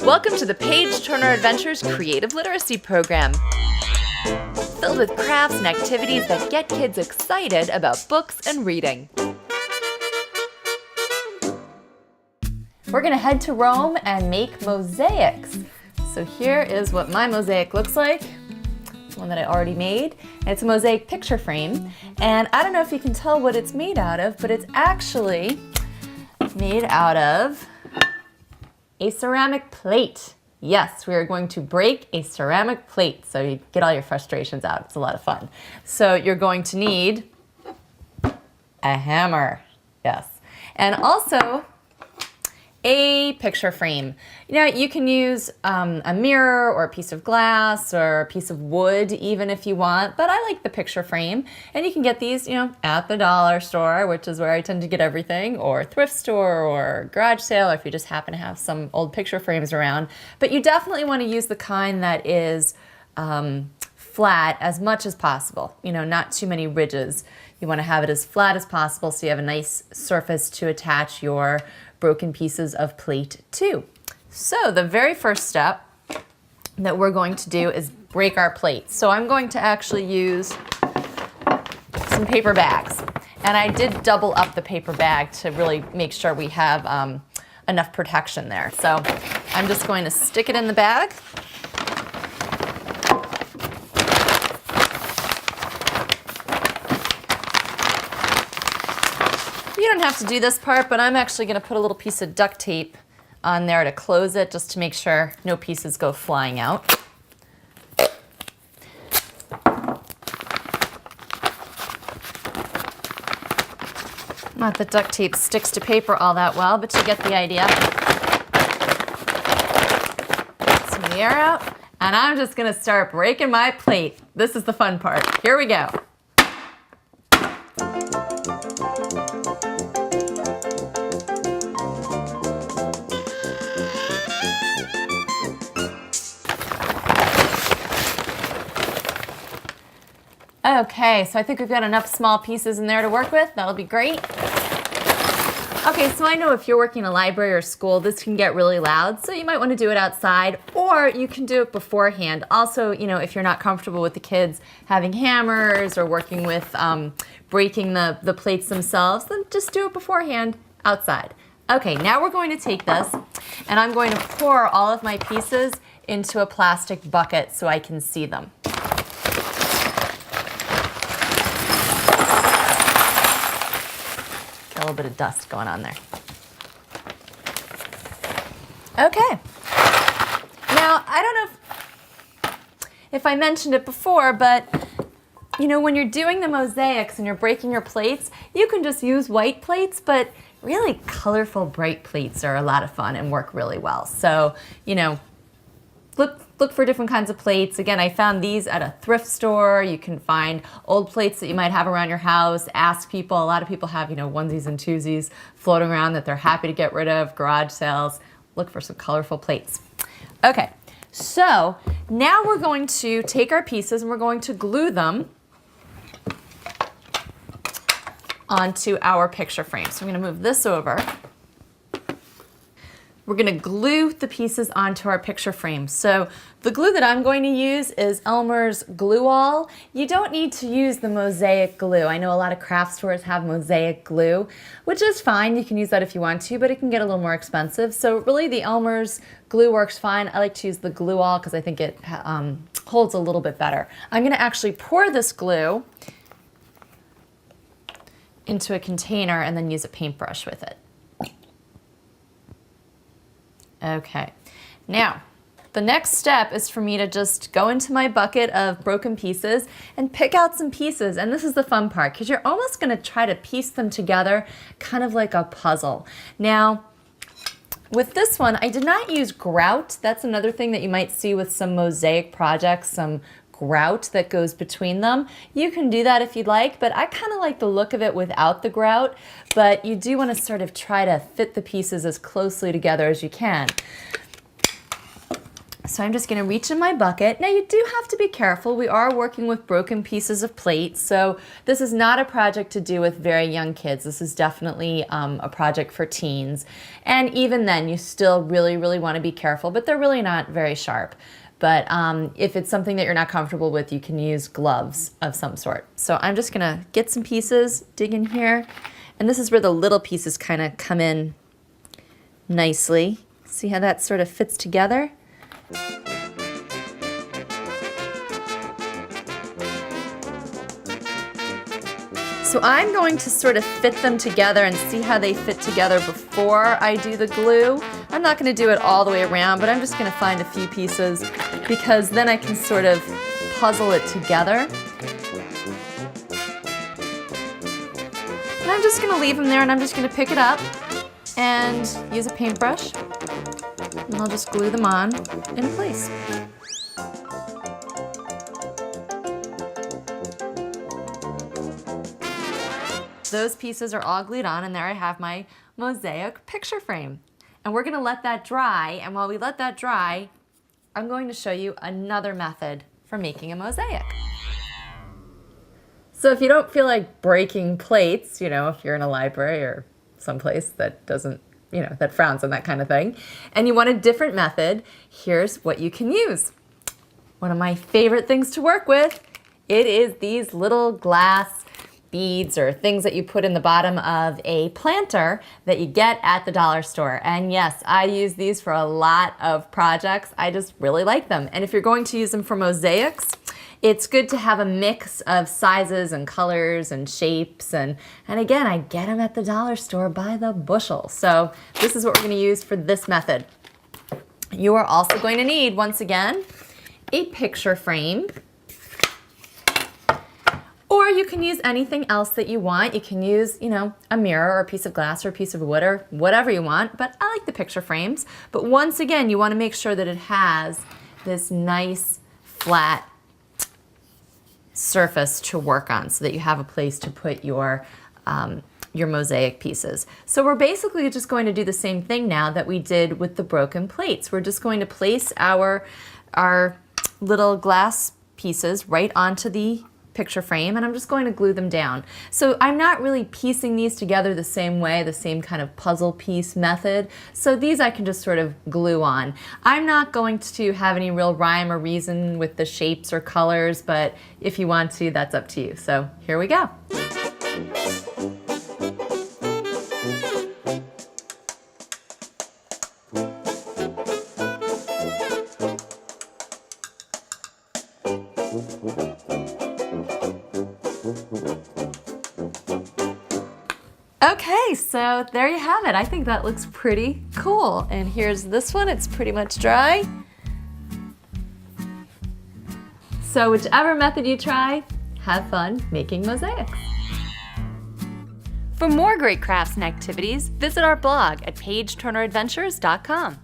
Welcome to the Page Turner Adventures Creative Literacy Program, filled with crafts and activities that get kids excited about books and reading. We're going to head to Rome and make mosaics. So here is what my mosaic looks like, one that I already made. It's a mosaic picture frame, and I don't know if you can tell what it's made out of, but it's actually made out of a ceramic plate. Yes, we are going to break a ceramic plate so you get all your frustrations out. It's a lot of fun. So you're going to need a hammer, yes, and also a picture frame. Now you can use a mirror or a piece of glass or a piece of wood even if you want, but I like the picture frame, and you can get these, at the dollar store, which is where I tend to get everything, or thrift store or garage sale, if you just happen to have some old picture frames around. But you definitely want to use the kind that is flat as much as possible, not too many ridges. You want to have it as flat as possible so you have a nice surface to attach your broken pieces of plate to. So the very first step that we're going to do is break our plate. So I'm going to actually use some paper bags. And I did double up the paper bag to really make sure we have enough protection there. So I'm just going to stick it in the bag. You don't have to do this part, but I'm actually going to put a little piece of duct tape on there to close it, just to make sure no pieces go flying out. Not that duct tape sticks to paper all that well, but you get the idea. Get some of the air out, and I'm just going to start breaking my plate. This is the fun part. Here we go. Okay, so I think we've got enough small pieces in there to work with. That'll be great. Okay, so I know if you're working in a library or school, this can get really loud, so you might want to do it outside, or you can do it beforehand. Also, if you're not comfortable with the kids having hammers or working with breaking the plates themselves, then just do it beforehand outside. Okay, now we're going to take this, and I'm going to pour all of my pieces into a plastic bucket so I can see them. A little bit of dust going on there. Okay. Now, I don't know if I mentioned it before, but when you're doing the mosaics and you're breaking your plates, you can just use white plates, but really colorful bright plates are a lot of fun and work really well. So, look for different kinds of plates. Again, I found these at a thrift store. You can find old plates that you might have around your house. Ask people. A lot of people have, onesies and twosies floating around that they're happy to get rid of, garage sales. Look for some colorful plates. Okay, so now we're going to take our pieces and we're going to glue them onto our picture frame. So I'm going to move this over. We're going to glue the pieces onto our picture frame. So the glue that I'm going to use is Elmer's Glue All. You don't need to use the Mosaic glue. I know a lot of craft stores have Mosaic glue, which is fine. You can use that if you want to, but it can get a little more expensive. So really the Elmer's glue works fine. I like to use the Glue All because I think it holds a little bit better. I'm going to actually pour this glue into a container and then use a paintbrush with it. Okay, now the next step is for me to just go into my bucket of broken pieces and pick out some pieces. And this is the fun part because you're almost going to try to piece them together kind of like a puzzle. Now, with this one, I did not use grout. That's another thing that you might see with some mosaic projects, some grout that goes between them. You can do that if you'd like, but I kind of like the look of it without the grout, but you do want to sort of try to fit the pieces as closely together as you can. So I'm just gonna reach in my bucket. Now you do have to be careful. We are working with broken pieces of plate, so this is not a project to do with very young kids. This is definitely a project for teens. And even then, you still really, really wanna be careful, but they're really not very sharp. But if it's something that you're not comfortable with, you can use gloves of some sort. So I'm just gonna get some pieces, dig in here, and this is where the little pieces kind of come in nicely. See how that sort of fits together? So I'm going to sort of fit them together and see how they fit together before I do the glue. I'm not going to do it all the way around, but I'm just going to find a few pieces because then I can sort of puzzle it together. And I'm just going to leave them there and I'm just going to pick it up and use a paintbrush. And I'll just glue them on in place. Those pieces are all glued on, and there I have my mosaic picture frame. And we're gonna let that dry, and while we let that dry, I'm going to show you another method for making a mosaic. So if you don't feel like breaking plates, if you're in a library or someplace that doesn't, that frowns on that kind of thing, and you want a different method, here's what you can use. One of my favorite things to work with, it is these little glass beads or things that you put in the bottom of a planter that you get at the dollar store. And yes, I use these for a lot of projects. I just really like them. And if you're going to use them for mosaics, it's good to have a mix of sizes and colors and shapes. And again, I get them at the dollar store by the bushel. So this is what we're going to use for this method. You are also going to need, once again, a picture frame. Or you can use anything else that you want. You can use, a mirror or a piece of glass or a piece of wood or whatever you want, but I like the picture frames. But once again, you want to make sure that it has this nice flat surface to work on so that you have a place to put your mosaic pieces. So we're basically just going to do the same thing now that we did with the broken plates. We're just going to place our little glass pieces right onto the picture frame, and I'm just going to glue them down. So I'm not really piecing these together the same way, the same kind of puzzle piece method. So these I can just sort of glue on. I'm not going to have any real rhyme or reason with the shapes or colors, but if you want to, that's up to you. So here we go. Okay, so there you have it. I think that looks pretty cool. And here's this one, it's pretty much dry. So whichever method you try, have fun making mosaics. For more great crafts and activities, visit our blog at pageturneradventures.com.